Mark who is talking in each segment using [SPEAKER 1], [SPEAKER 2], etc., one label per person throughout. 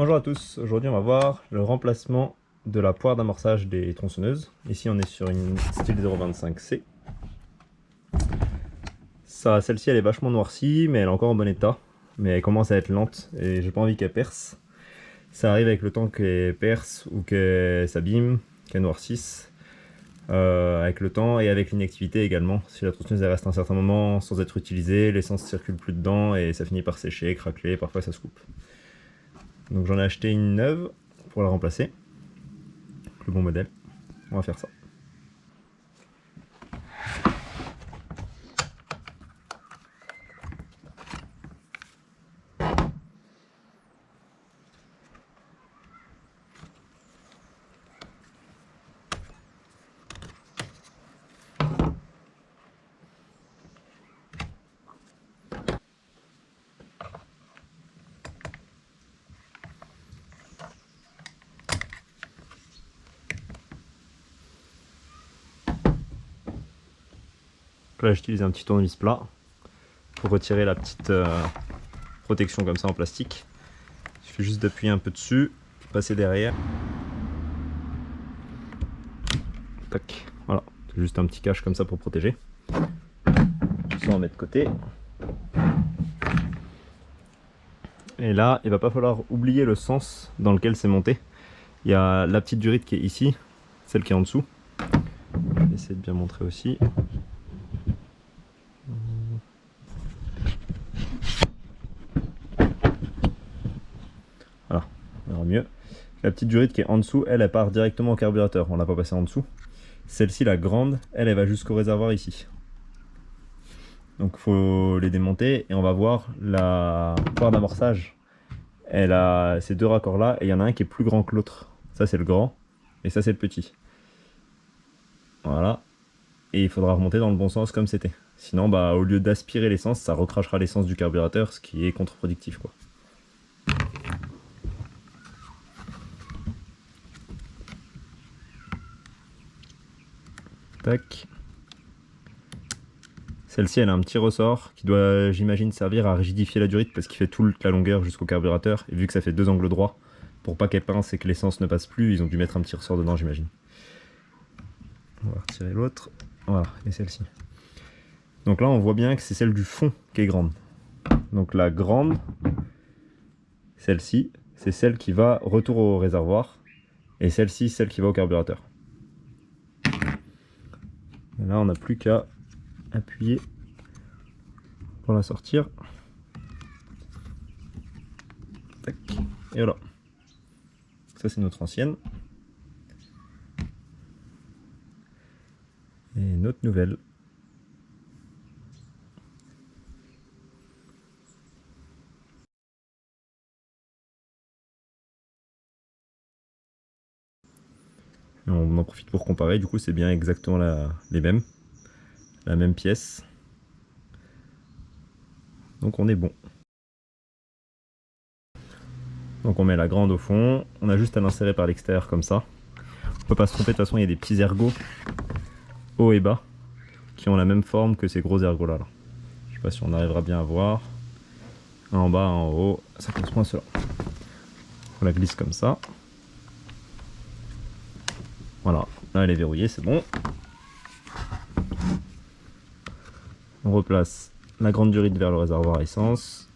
[SPEAKER 1] Bonjour à tous, aujourd'hui on va voir le remplacement de la poire d'amorçage des tronçonneuses. Ici on est sur une Stihl 025C. Celle-ci elle est vachement noircie mais elle est encore en bon état. Mais elle commence à être lente et j'ai pas envie qu'elle perce. Ça arrive avec le temps qu'elle perce ou qu'elle s'abîme, qu'elle noircisse. Avec le temps et avec l'inactivité également. Si la tronçonneuse elle reste un certain moment sans être utilisée, l'essence circule plus dedans et ça finit par sécher, craquer, parfois ça se coupe. Donc j'en ai acheté une neuve pour la remplacer. Le bon modèle. On va faire ça. Là j'utilise un petit tournevis plat pour retirer la petite protection comme ça en plastique. Il suffit juste d'appuyer un peu dessus, passer derrière. Tac, voilà, c'est juste un petit cache comme ça pour protéger. Ça on met de côté. Et là, il va pas falloir oublier le sens dans lequel c'est monté. Il y a la petite durite qui est ici, celle qui est en dessous. Je vais essayer de bien montrer aussi. Voilà, on verra mieux. La petite durite qui est en dessous, elle part directement au carburateur, on l'a pas passée en dessous. Celle-ci, la grande, elle va jusqu'au réservoir ici. Donc il faut les démonter et on va voir la poire d'amorçage. Elle a ces deux raccords là et il y en a un qui est plus grand que l'autre. Ça c'est le grand et ça c'est le petit. Voilà. Et il faudra remonter dans le bon sens comme c'était. Sinon bah au lieu d'aspirer l'essence, ça recrachera l'essence du carburateur, ce qui est contre-productif quoi. Tac. Celle-ci elle a un petit ressort qui doit, j'imagine, servir à rigidifier la durite parce qu'il fait toute la longueur jusqu'au carburateur. Et vu que ça fait deux angles droits, pour pas qu'elle pince et que l'essence ne passe plus, ils ont dû mettre un petit ressort dedans, j'imagine. On va retirer l'autre. Voilà, et celle-ci. Donc là on voit bien que c'est celle du fond qui est grande. Donc la grande, celle-ci, c'est celle qui va retour au réservoir. Et celle-ci, celle qui va au carburateur. Et là on n'a plus qu'à appuyer pour la sortir. Tac. Et voilà. Ça c'est notre ancienne. Et notre nouvelle. Et on en profite pour comparer, du coup c'est bien exactement les mêmes. La même pièce. Donc on est bon. Donc on met la grande au fond, on a juste à l'insérer par l'extérieur comme ça. On peut pas se tromper, de toute façon il y a des petits ergots haut et bas qui ont la même forme que ces gros ergots là. Je sais pas si on arrivera bien à voir. Un en bas, un en haut, ça correspond à cela. On la glisse comme ça. Voilà, là elle est verrouillée, c'est bon. On replace la grande durite vers le réservoir à essence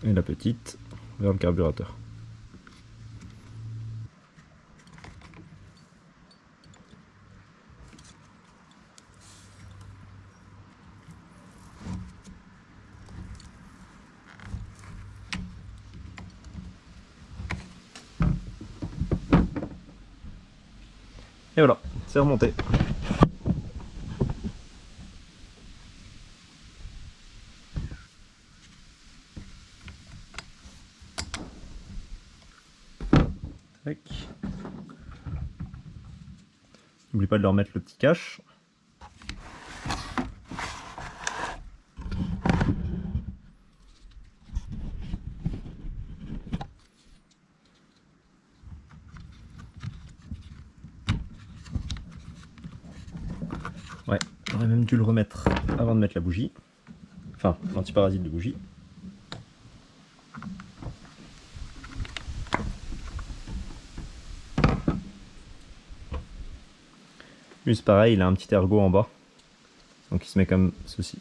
[SPEAKER 1] et la petite vers le carburateur. Et voilà, c'est remonté. N'oublie pas de leur mettre le petit cache. Ouais, j'aurais même dû le remettre avant de mettre la bougie. Enfin, l'antiparasite de bougie. Lui c'est pareil, il a un petit ergot en bas. Donc il se met comme ceci.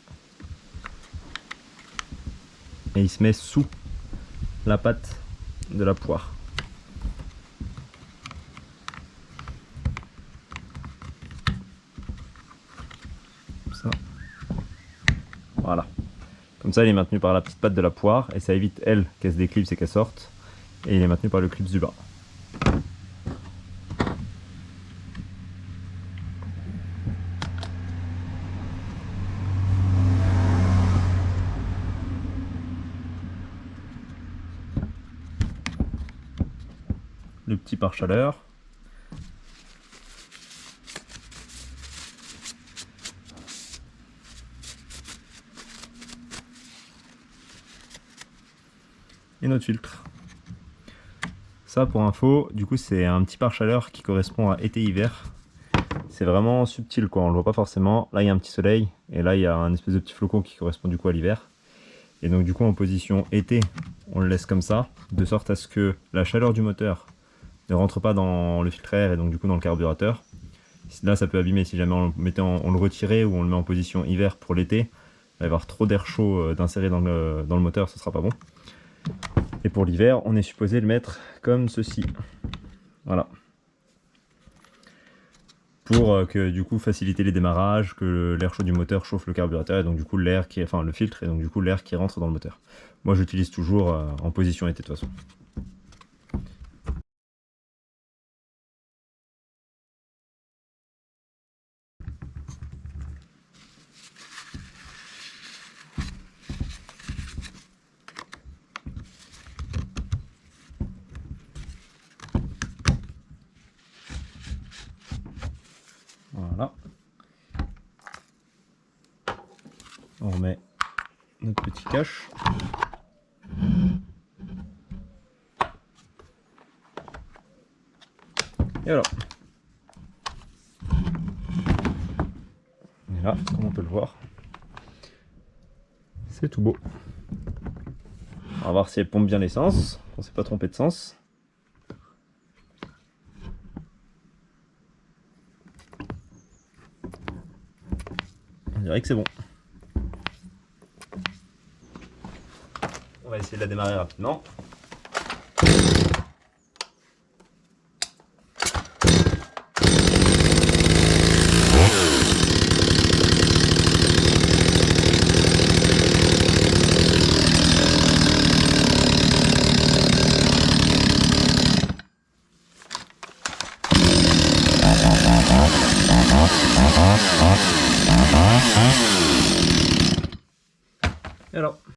[SPEAKER 1] Et il se met sous la pâte de la poire. Comme ça. Voilà. Comme ça il est maintenu par la petite pâte de la poire et ça évite elle qu'elle se déclipse et qu'elle sorte. Et il est maintenu par le clips du bas. Le petit pare-chaleur. Et notre filtre. Ça pour info, du coup c'est un petit pare-chaleur qui correspond à été-hiver. C'est vraiment subtil quoi, on le voit pas forcément. Là il y a un petit soleil et là il y a un espèce de petit flocon qui correspond du coup à l'hiver. Et donc du coup en position été, on le laisse comme ça, de sorte à ce que la chaleur du moteur ne rentre pas dans le filtre à air et donc du coup dans le carburateur. Là ça peut abîmer si jamais on le retirait ou on le met en position hiver pour l'été. Il va y avoir trop d'air chaud d'insérer dans le moteur, ce sera pas bon. Et pour l'hiver, on est supposé le mettre comme ceci. Voilà. Pour que du coup faciliter les démarrages, que l'air chaud du moteur chauffe le carburateur et donc du coup l'air qui, enfin le filtre et donc du coup l'air qui rentre dans le moteur. Moi j'utilise toujours en position été de toute façon. Voilà. On remet notre petit cache. Et voilà. Et là, comme on peut le voir, c'est tout beau. On va voir si elle pompe bien l'essence. On s'est pas trompé de sens. On dirait que c'est bon. On va essayer de la démarrer rapidement. Et alors